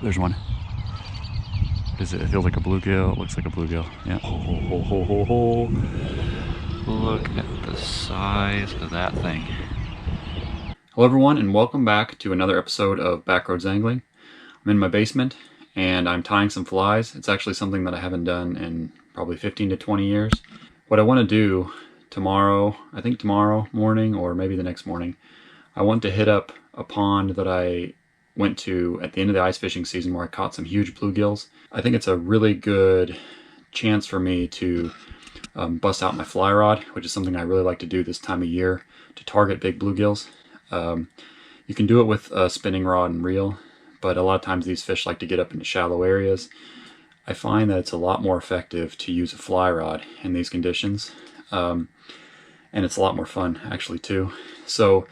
there's one. What is it? It feels like a bluegill. It looks like a bluegill. Yeah. Look at the size of that thing. Hello everyone, and welcome back to another episode of Backroads Angling. I'm in my basement and I'm tying some flies. It's actually something that I haven't done in probably 15 to 20 years. What I want to do tomorrow, I think tomorrow morning or maybe the next morning, I want to hit up a pond that I went to at the end of the ice fishing season where I caught some huge bluegills. I think it's a really good chance for me to bust out my fly rod, which is something I really like to do this time of year to target big bluegills. You can do it with a spinning rod and reel, but a lot of times these fish like to get up into shallow areas. I find that it's a lot more effective to use a fly rod in these conditions, and it's a lot more fun actually too. So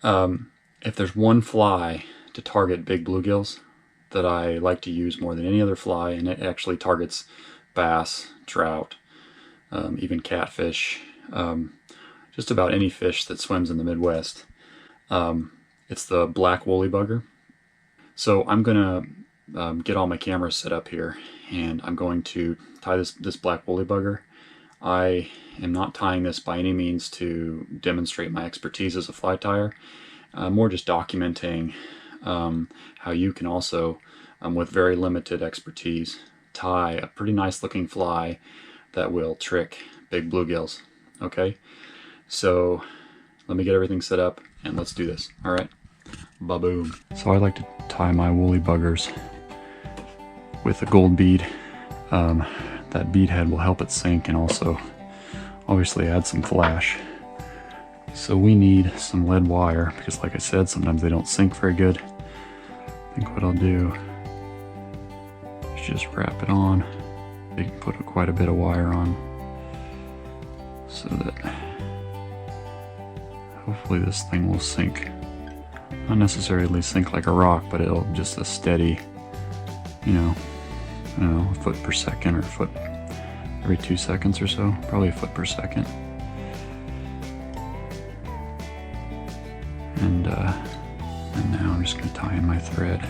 if there's one fly to target big bluegills that I like to use more than any other fly, and it actually targets bass, trout, even catfish, just about any fish that swims in the Midwest. It's the black woolly bugger. So I'm gonna get all my cameras set up here, and I'm going to tie this black woolly bugger. I am not tying this by any means to demonstrate my expertise as a fly tyer, more just documenting how you can also, with very limited expertise, tie a pretty nice looking fly that will trick big bluegills. Okay, so let me get everything set up and let's do this. All right, ba-boom. So I like to tie my woolly buggers with a gold bead. That bead head will help it sink and also obviously add some flash. So we need some lead wire because, like I said, sometimes they don't sink very good. I think what I'll do is just wrap it on. You can put quite a bit of wire on so that hopefully this thing will sink. Not necessarily sink like a rock, but it'll just a steady, you know, I don't know, a foot per second or a foot every 2 seconds or so. Probably a foot per second. And now I'm just going to tie in my thread.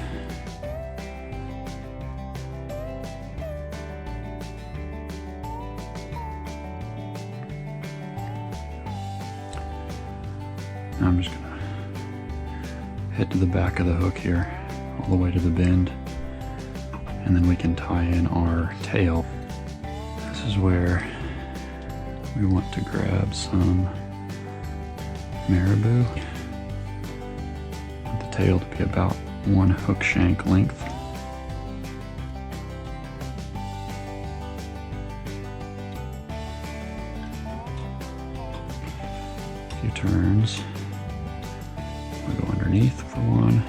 Now I'm just going to head to the back of the hook here, all the way to the bend, and then we can tie in our tail. This is where we want to grab some marabou. Want the tail to be about 1 hook shank length. A few turns. We'll go underneath for 1.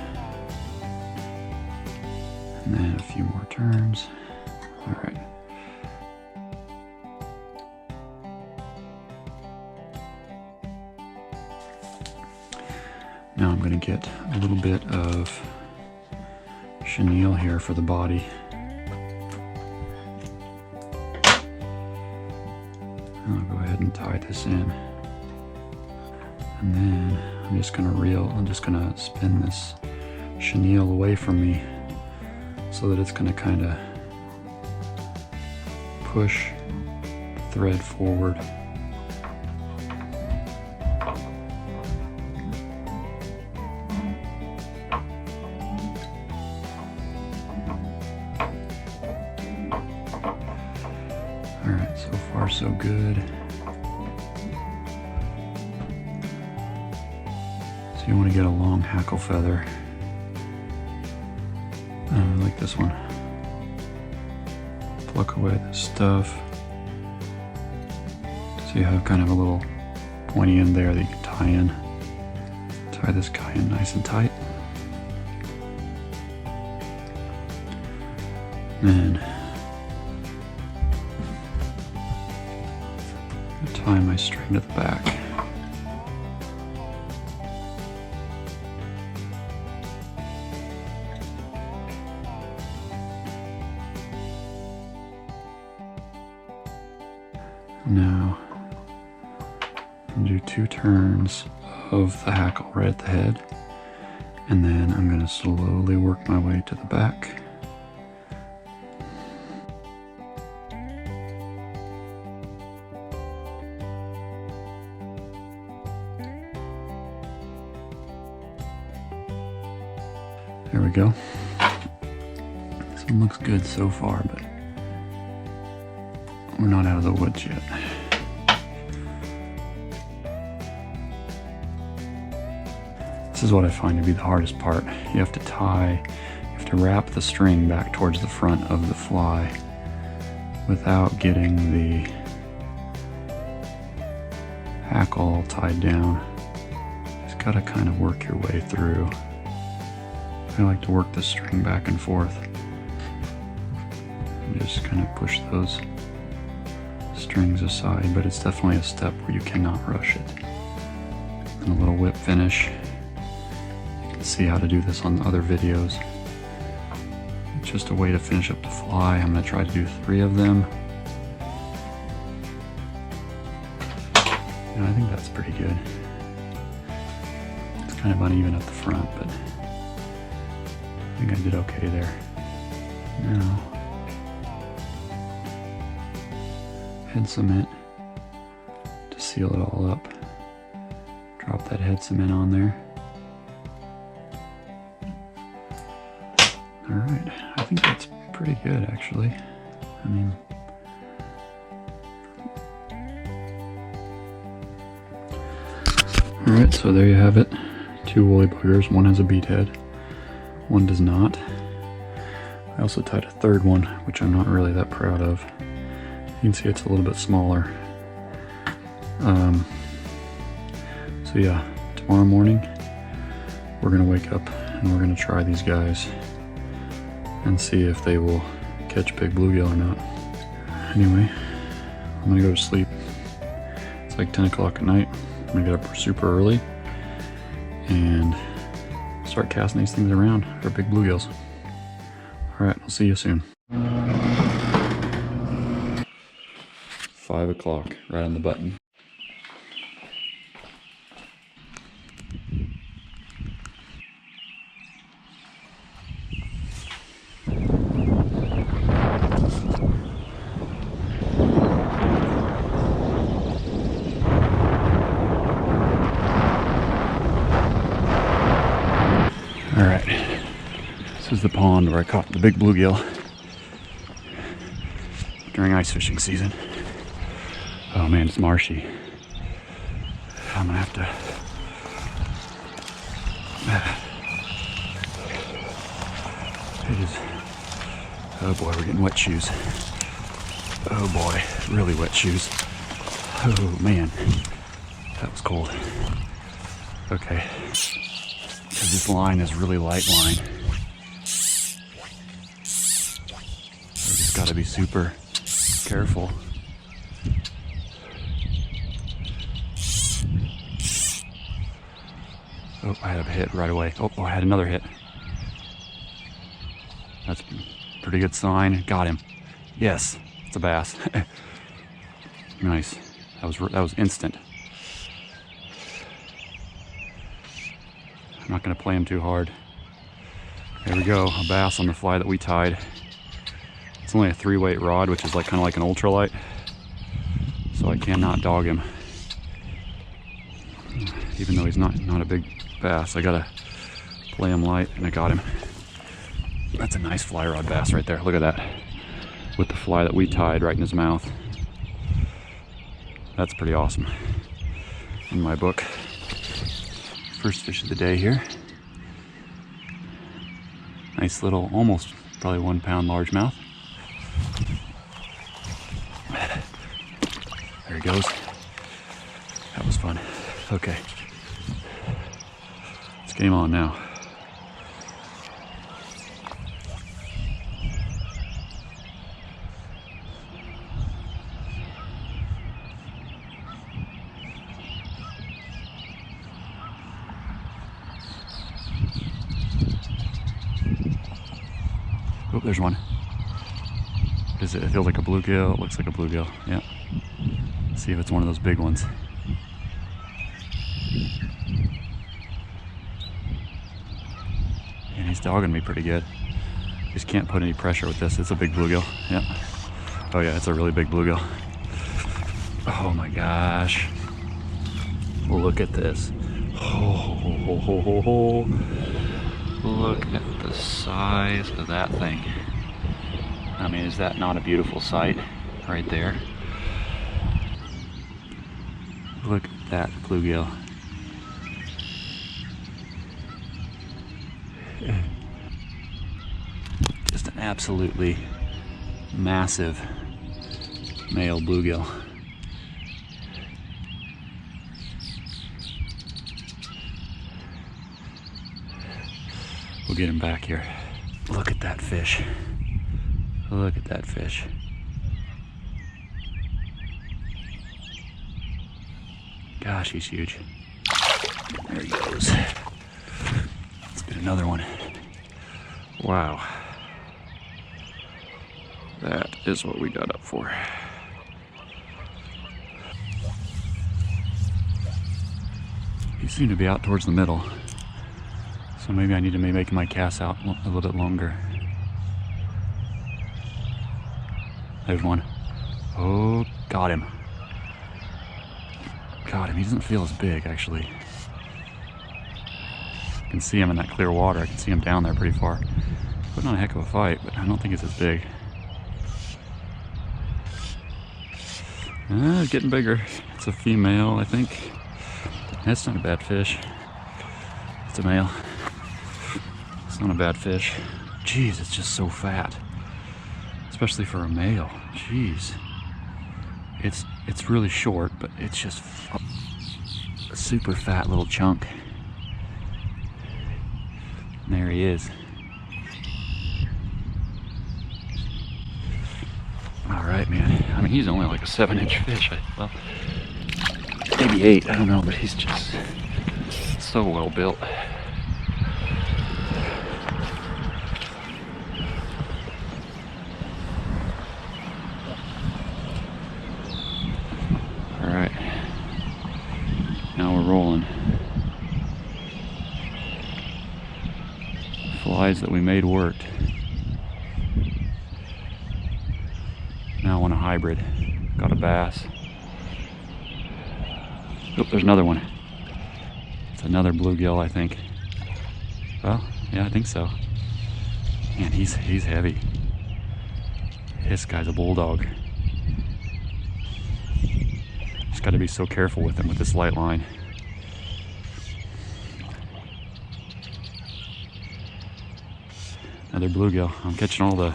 And then a few more turns. All right. Now I'm going to get a little bit of chenille here for the body. I'll go ahead and tie this in. And then I'm just going to spin this chenille away from me so that it's going to kind of push the thread forward. Alright, so far so good. So you want to get a long hackle feather. Like this one. Pluck away the stuff. So you have kind of a little pointy end there that you can tie in. Tie this guy in nice and tight. And then tie my string to the back. Now, do 2 turns of the hackle right at the head, And then I'm going to slowly work my way to the back. There we go. This one looks good so far, but we're not out of the woods yet. This is what I find to be the hardest part. You have to wrap the string back towards the front of the fly without getting the hackle all tied down. Just gotta kind of work your way through. I like to work the string back and forth and just kind of push those strings aside, but it's definitely a step where you cannot rush it. And a little whip finish. You can see how to do this on other videos. It's just a way to finish up the fly. I'm going to try to do 3 of them. And I think that's pretty good. It's kind of uneven at the front, but I think I did okay there. Now, head cement to seal it all up. Drop that head cement on there. Alright, I think that's pretty good actually. I mean, alright, so there you have it. 2 woolly buggers. One has a bead head, one does not. I also tied a 3rd one, which I'm not really that proud of. You can see it's a little bit smaller. So yeah, tomorrow morning we're gonna wake up and we're gonna try these guys and see if they will catch big bluegill or not. Anyway, I'm gonna go to sleep. It's like 10 o'clock at night. I'm gonna get up super early and start casting these things around for big bluegills. Alright, I'll see you soon. 5 o'clock, right on the button. Alright, this is the pond where I caught the big bluegill during ice fishing season. Oh man, it's marshy. I'm gonna have to... It is... Oh boy, we're getting wet shoes. Oh boy, really wet shoes. Oh man, that was cold. Okay, because this line is really light line. I just gotta be super careful. Oh, I had a hit right away. Oh, I had another hit. That's a pretty good sign. Got him. Yes, it's a bass. Nice. That was instant. I'm not going to play him too hard. There we go, a bass on the fly that we tied. It's only a 3-weight rod, which is like kind of like an ultralight, so I cannot dog him. Even though he's not a big bass, I gotta play him light, and I got him. That's a nice fly rod bass right there. Look at that, with the fly that we tied right in his mouth. That's pretty awesome in my book. First fish of the day here. Nice little, almost probably 1 pound largemouth. There he goes. That was fun. Okay. It's game on now. Oh, there's one. Is it? It feels like a bluegill. It looks like a bluegill. Yeah. Let's see if it's one of those big ones. he's dogging me pretty good. Just can't put any pressure with this. It's a big bluegill. Yeah. Oh yeah, it's a really big bluegill. Oh my gosh. Look at this. Oh, look at the size of that thing. I mean, is that not a beautiful sight right there? Look at that bluegill. Just an absolutely massive male bluegill. We'll get him back here. Look at that fish. Look at that fish. Gosh, he's huge. There he goes. Let's get another one. Wow. That is what we got up for. He seemed to be out towards the middle. So maybe I need to be making my cast out a little bit longer. There's one. Oh, got him. Got him. He doesn't feel as big, actually. I can see him in that clear water. I can see him down there pretty far. Putting on a heck of a fight, but I don't think it's as big. It's getting bigger. It's a female, I think. That's not a bad fish. It's a male. It's not a bad fish. Jeez, it's just so fat. Especially for a male. Jeez. It's really short, but it's just a super fat little chunk. And there he is. All right, man. I mean, he's only like a 7-inch fish. Well, maybe 8. I don't know, but he's just so well built. All right. Now we're rolling. Flies that we made worked. Now I want a hybrid. Got a bass. Oh, there's another one. It's another bluegill, I think. Well, yeah, I think so. Man, he's heavy. This guy's a bulldog. Just got to be so careful with him with this light line. Another bluegill. I'm catching all the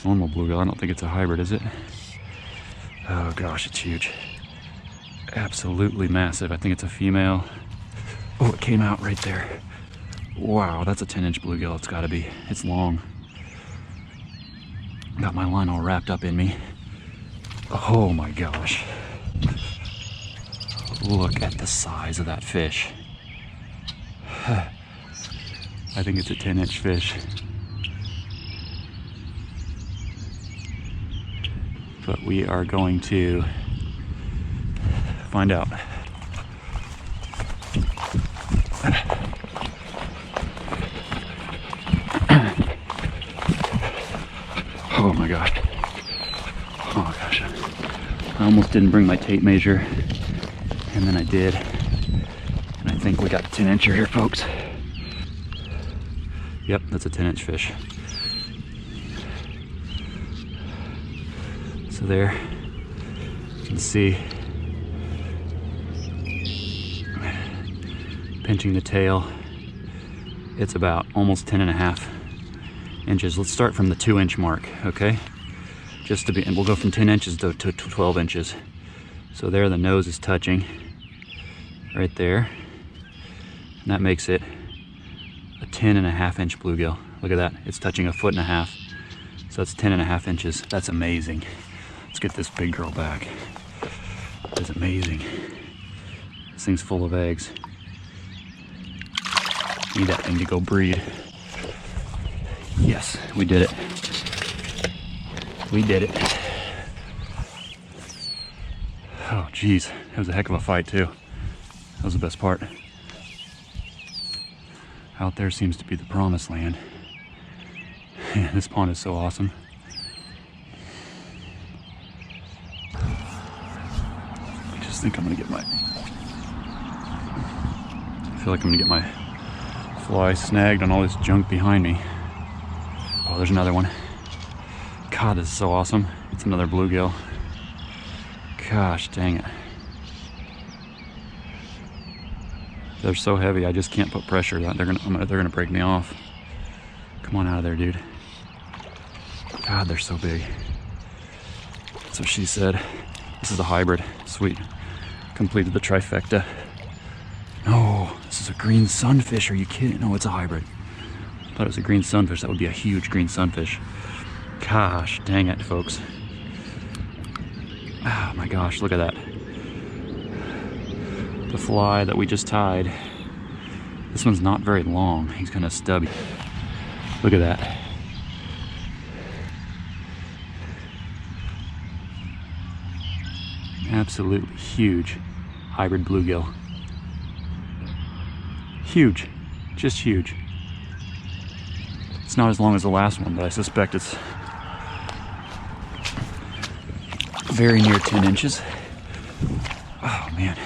normal bluegill. I don't think it's a hybrid, is it? Oh gosh, it's huge. Absolutely massive. I think it's a female. Oh, it came out right there. Wow, that's a 10-inch bluegill. It's got to be. It's long. Got my line all wrapped up in me. Oh my gosh. Look at the size of that fish. I think it's a 10-inch fish. But we are going to find out. Oh my gosh. Oh my gosh. I almost didn't bring my tape measure, and then I did. And I think we got a 10-incher here, folks. Yep, that's a 10-inch fish. So there, you can see, pinching the tail, it's about almost 10.5 inches. Let's start from the 2-inch mark, okay? Just to be, and we'll go from 10 inches to 12 inches. So there the nose is touching, right there. And that makes it a 10.5-inch bluegill. Look at that, it's touching 1.5 feet. So that's 10.5 inches, that's amazing. Let's get this big girl back. That's amazing. This thing's full of eggs. Need that thing to go breed. Yes, we did it. We did it. Oh geez, that was a heck of a fight too. That was the best part. Out there seems to be the promised land. This pond is so awesome. I just think I'm gonna get my... I feel like I'm gonna get my fly snagged on all this junk behind me. Oh, there's another one. God, this is so awesome. It's another bluegill. Gosh, dang it. They're so heavy, I just can't put pressure. They're gonna break me off. Come on out of there, dude. God, they're so big. That's what she said. This is a hybrid. Sweet. Completed the trifecta. No, this is a green sunfish. Are you kidding? No, it's a hybrid. I thought it was a green sunfish. That would be a huge green sunfish. Gosh, dang it, folks. Oh my gosh, look at that. The fly that we just tied. This one's not very long. He's kind of stubby. Look at that. Absolutely huge hybrid bluegill. Huge, just huge. It's not as long as the last one, but I suspect it's very near 10 inches. Oh man.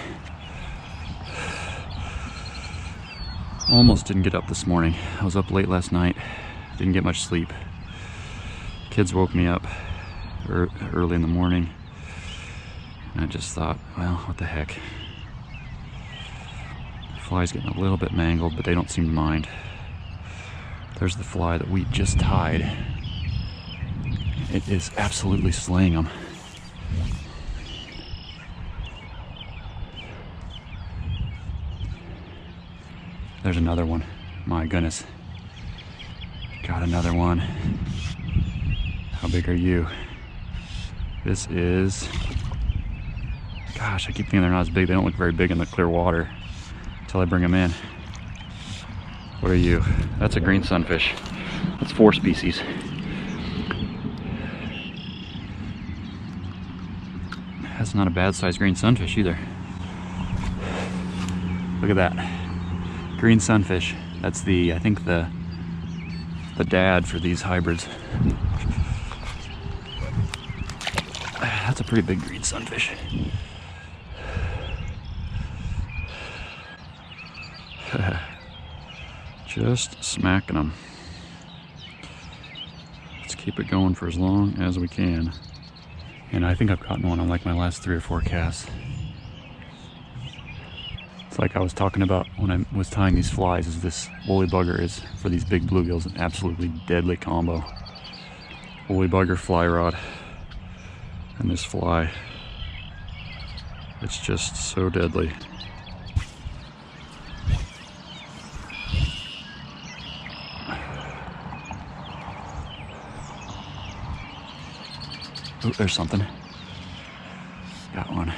Almost didn't get up this morning. I was up late last night, didn't get much sleep. Kids woke me up early in the morning. And I just thought, well, what the heck. The fly's getting a little bit mangled, but they don't seem to mind. There's the fly that we just tied. It is absolutely slaying them. There's another one. My goodness. Got another one. How big are you? This is... Gosh, I keep thinking they're not as big. They don't look very big in the clear water until I bring them in. What are you? That's a green sunfish. That's 4 species. That's not a bad sized green sunfish either. Look at that. Green sunfish. That's the, I think the dad for these hybrids. That's a pretty big green sunfish. Just smacking them. Let's keep it going for as long as we can. And I think I've gotten one on like my last 3 or 4 casts. It's like I was talking about when I was tying these flies, is this woolly bugger is, for these big bluegills, an absolutely deadly combo. Woolly bugger fly rod and this fly. It's just so deadly. Oh, there's something. Got one.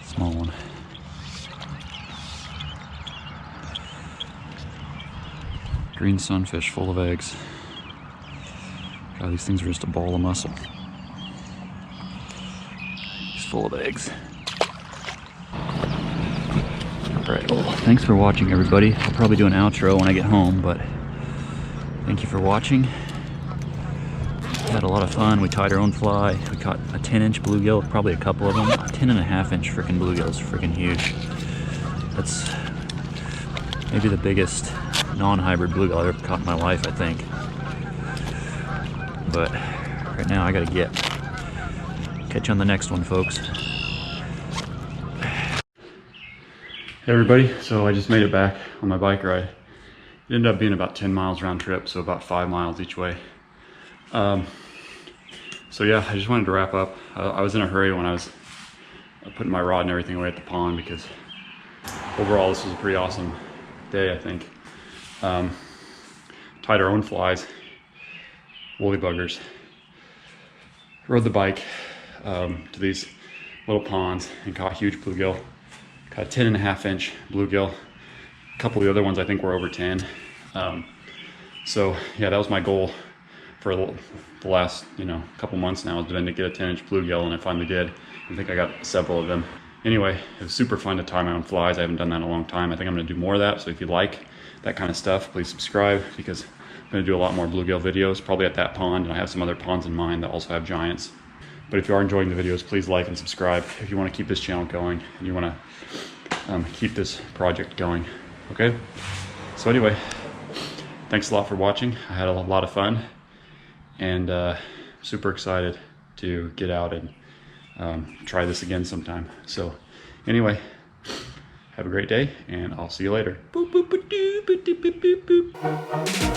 Small one. Green sunfish full of eggs. God, these things are just a ball of muscle. He's full of eggs. Alright, well, thanks for watching, everybody. I'll probably do an outro when I get home, but thank you for watching. We had a lot of fun. We tied our own fly. We caught a 10-inch bluegill, probably a couple of them. A 10.5-inch freaking bluegill is freaking huge. That's maybe the biggest non-hybrid bluegill I've ever caught in my life, I think. But right now I gotta get. Catch you on the next one, folks. Hey everybody, so I just made it back on my bike ride. It ended up being about 10 miles round trip, so about 5 miles each way. So yeah, I just wanted to wrap up. I was in a hurry when I was putting my rod and everything away at the pond, because overall this was a pretty awesome day, I think. Tied our own flies, woolly buggers. Rode the bike to these little ponds and caught huge bluegill. Caught a 10.5-inch bluegill. A couple of the other ones I think were over 10. So yeah, that was my goal for the last couple months now, has been to get a 10-inch bluegill, and I finally did. I think I got several of them. Anyway, it was super fun to tie my own flies. I haven't done that in a long time. I think I'm gonna do more of that. So if you like that kind of stuff, please subscribe, because I'm gonna do a lot more bluegill videos, probably at that pond, and I have some other ponds in mind that also have giants. But if you are enjoying the videos, please like and subscribe if you want to keep this channel going and you want to keep this project going. Okay? So anyway, thanks a lot for watching. I had a lot of fun, and super excited to get out and try this again sometime. So anyway, have a great day, and I'll see you later. Boop, boop, boop, doop, boop, doop, boop, boop.